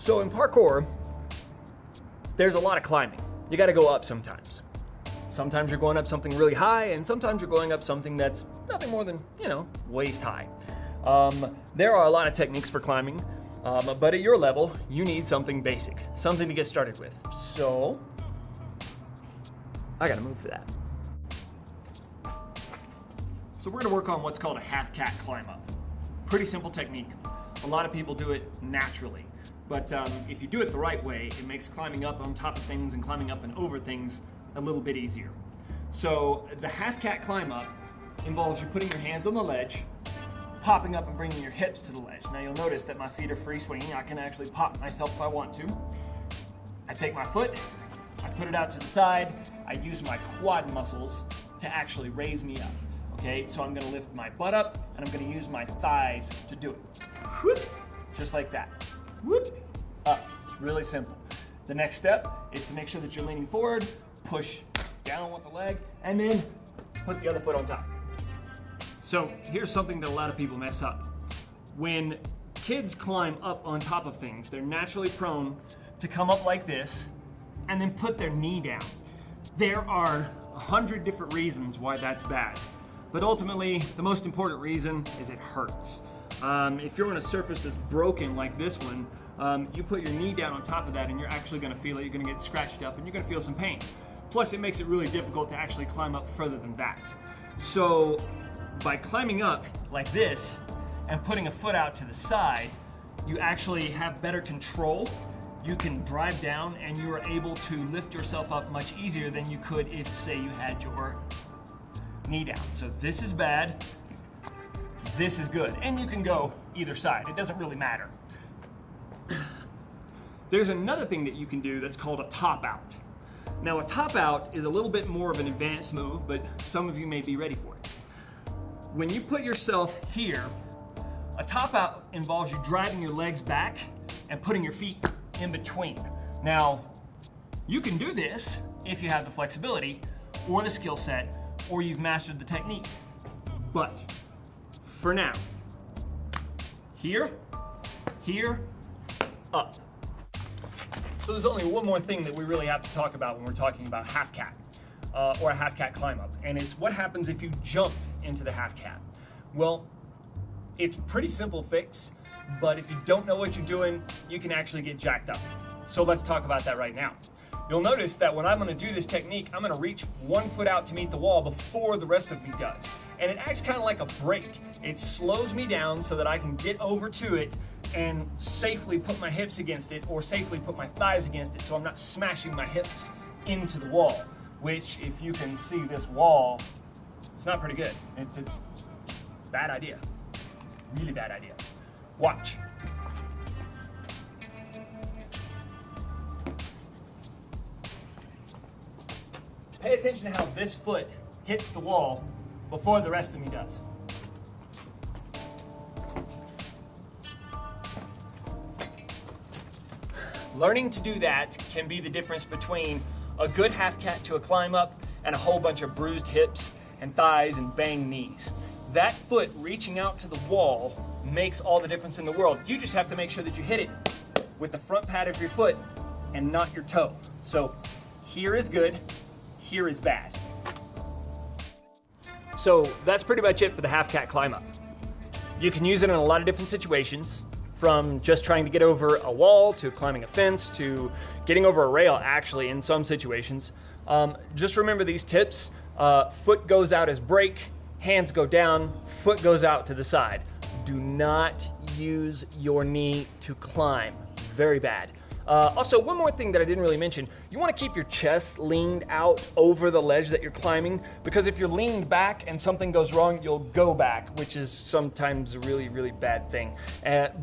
So in parkour, there's a lot of climbing. You gotta go up sometimes. Sometimes you're going up something really high, and sometimes you're going up something that's nothing more than, waist high. There are a lot of techniques for climbing, but at your level, you need something basic, something to get started with. So, I gotta move for that. So we're gonna work on what's called a half cat climb up. Pretty simple technique. A lot of people do it naturally, but if you do it the right way, it makes climbing up on top of things and climbing up and over things a little bit easier. So the half cat climb up involves you putting your hands on the ledge, popping up and bringing your hips to the ledge. Now you'll notice that my feet are free swinging. I can actually pop myself if I want to. I take my foot, I put it out to the side, I use my quad muscles to actually raise me up. Okay, so I'm gonna lift my butt up and I'm gonna use my thighs to do it. Whoop, just like that. Whoop, up. It's really simple. The next step is to make sure that you're leaning forward, push down with the leg, and then put the other foot on top. So here's something that a lot of people mess up. When kids climb up on top of things, they're naturally prone to come up like this and then put their knee down. There are 100 different reasons why that's bad, but ultimately the most important reason is it hurts. If you're on a surface that's broken like this one, you put your knee down on top of that and you're actually gonna feel it, you're gonna get scratched up and you're gonna feel some pain. Plus it makes it really difficult to actually climb up further than that. So by climbing up like this and putting a foot out to the side, you actually have better control. You can drive down and you are able to lift yourself up much easier than you could if, say, you had your knee down. So this is bad, this is good, and you can go either side. It doesn't really matter. There's another thing that you can do that's called a top out. Now a top out is a little bit more of an advanced move, but some of you may be ready for it. When you put yourself here, a top out involves you driving your legs back and putting your feet in between. Now, you can do this if you have the flexibility or the skill set or you've mastered the technique. But for now, here, up. So there's only one more thing that we really have to talk about when we're talking about half cat or a half cat climb up, and it's what happens if you jump into the half cat. Well, it's pretty simple fix, but if you don't know what you're doing, you can actually get jacked up. So let's talk about that right now. You'll notice that when I'm gonna do this technique, I'm gonna reach one foot out to meet the wall before the rest of me does. And it acts kind of like a brake. It slows me down so that I can get over to it and safely put my hips against it or safely put my thighs against it so I'm not smashing my hips into the wall, which if you can see this wall, it's not pretty good. It's bad idea, really bad idea. Watch. Pay attention to how this foot hits the wall before the rest of me does. Learning to do that can be the difference between a good half cat to a climb up and a whole bunch of bruised hips and thighs and banged knees. That foot reaching out to the wall makes all the difference in the world. You just have to make sure that you hit it with the front pad of your foot and not your toe. So here is good, here is bad. So that's pretty much it for the half cat climb up. You can use it in a lot of different situations, from just trying to get over a wall to climbing a fence to getting over a rail, actually, in some situations. Just remember these tips. Foot goes out as brake, hands go down, foot goes out to the side. Do not use your knee to climb. Very bad. Also, one more thing that I didn't really mention, you want to keep your chest leaned out over the ledge that you're climbing, because if you're leaned back and something goes wrong, you'll go back, which is sometimes a really, really bad thing.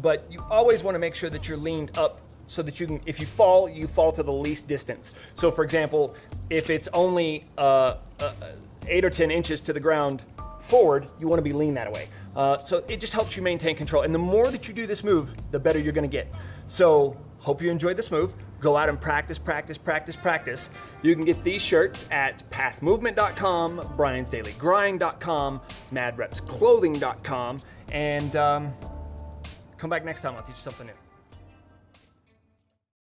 But you always want to make sure that you're leaned up so that you can, if you fall to the least distance. So for example, if it's only 8 or 10 inches to the ground forward, you want to be lean that way. So it just helps you maintain control. And the more that you do this move, the better you're going to get. So hope you enjoyed this move. Go out and practice, practice, practice, practice. You can get these shirts at pathmovement.com, briansdailygrind.com, madrepsclothing.com, and come back next time. I'll teach you something new.